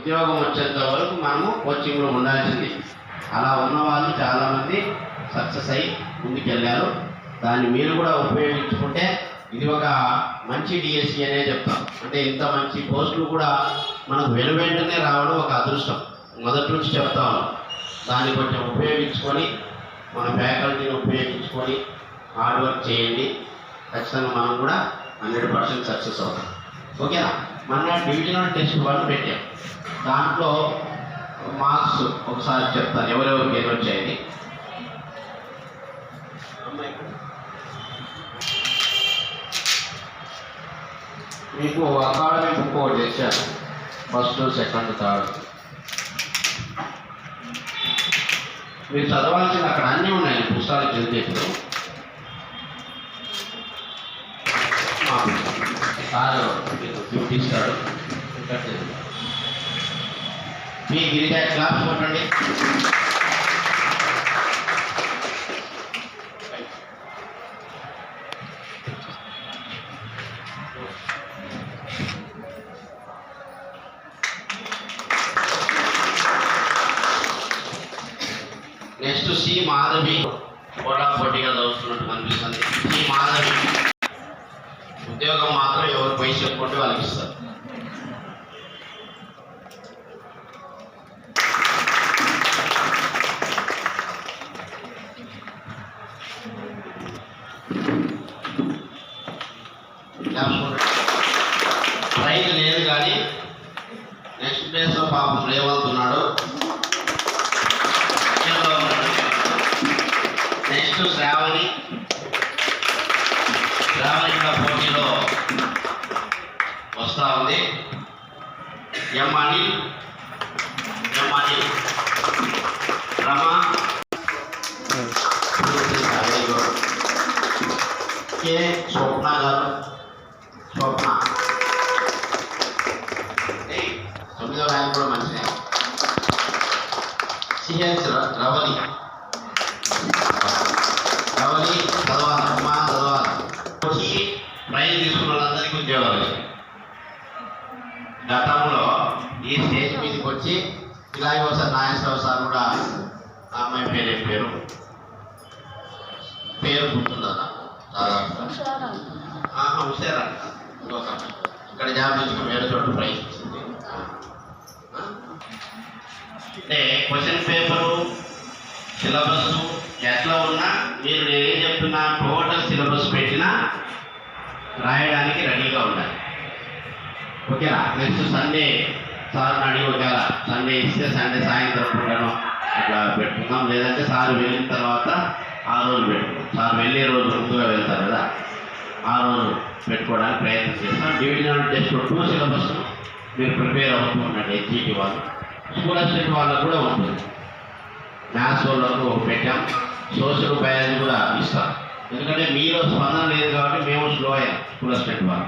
ఉద్యోగం వచ్చేంత వరకు మనము కోచింగ్లో ఉండాల్సింది. అలా ఉన్న వాళ్ళు చాలామంది సక్సెస్ అయ్యి ముందుకెళ్ళారు. దాన్ని మీరు కూడా ఉపయోగించుకుంటే ఇది ఒక మంచి డిఎస్సి అనే చెప్తాం. అంటే ఇంత మంచి పోస్టులు కూడా మనకు వెనువెంటనే రావడం ఒక అదృష్టం. మొదటి నుంచి చెప్తాము. దాన్ని కొంచెం ఉపయోగించుకొని మన ఫ్యాకల్టీని ఉపయోగించుకొని హార్డ్ వర్క్ చేయండి. ఖచ్చితంగా మనం కూడా 100% సక్సెస్ అవుతాం. ఓకేనా? మన డివిజనల్ టెస్ట్ 1 పెట్టాం. దాంట్లో మార్క్స్ ఒకసారి చెప్తాను ఎవరెవరికి ఏమి వచ్చాయని. మీకు అకాడమీ బుక్ ఒకటి తెచ్చాను. ఫస్ట్, సెకండ్, థర్డ్ మీరు చదవాల్సిన అక్కడ అన్నీ ఉన్నాయి. పుస్తకాలు చదివితే ఇప్పుడు సార్ గిఫ్ట్ ఇస్తాడు. మీ గిరిజా క్లాస్ కొట్టండి. నెక్స్ట్ సి మాధవి పోటాపోటీగా చదువుతున్నట్టు కనిపిస్తుంది. సి మాధవి ఉద్యోగం మాత్రం ఎవరు పైసలు చెప్పుకుంటే వాళ్ళకి ఇస్తారు. ప్రైజ్ లేదు కానీ నెక్స్ట్ ప్లేస్లో పాపం రేవంత్ ఉన్నాడు. నెక్స్ట్ శ్రావణి కూడా పోటీలో వస్తూ ఉంది. ఎం అనిల్, రమ, కే స్వప్న గారు, స్వప్న 9వ ర్యాంక్ కూడా మంచిదే. సిహెచ్ రవలి చదవాలి, చదవాలి. వచ్చి ప్రైజ్ తీసుకున్న వాళ్ళందరికీ ఉద్యోగాలు వచ్చాయి. గతంలో ఈ స్టేజ్ మీదకి వచ్చి ఇలాగే ఒకసారి నాగేశ్వరరావు సార్ కూడా ఆ అమ్మాయి పేరు గుర్తుందా? హుషారంట. ఇంకొక ఇక్కడ జాబ్ తెచ్చుకుని వేరే చోట ప్రైజ్ ఇచ్చింది. అంటే క్వశ్చన్ పేపరు సిలబస్ ఎట్లా ఉన్నా మీరు నేనేం చెప్తున్నా టోటల్ సిలబస్ పెట్టినా రాయడానికి రెడీగా ఉండాలి. ఓకేనా? నెక్స్ట్ సండే సార్ అడిగి ఒకవేళ సండే ఇస్తే సండే సాయంత్రం పూటను అట్లా పెట్టుకుందాం. లేదంటే సార్ వెళ్ళిన తర్వాత ఆ రోజు పెట్టుకుందాం. సార్ వెళ్ళే రోజు ముందుగా వెళ్తారు కదా, ఆ రోజు పెట్టుకోవడానికి ప్రయత్నం చేస్తాం. డివిజనల్ టెస్ట్ 2 సిలబస్ మీరు ప్రిపేర్ అవుతూ ఉండండి. ఎస్జిటి వాళ్ళు, స్కూల్ అసిస్టెంట్ వాళ్ళకు కూడా ఉంటుంది. మ్యాథ్స్ వాళ్ళకు పెట్టాం. సోషల్ బయాలజీ కూడా ఇస్తాం. ఎందుకంటే మీలో స్పందన లేదు కాబట్టి మేము స్లో అయ్యాం స్కూల్ అసిస్టెంట్ వాళ్ళు.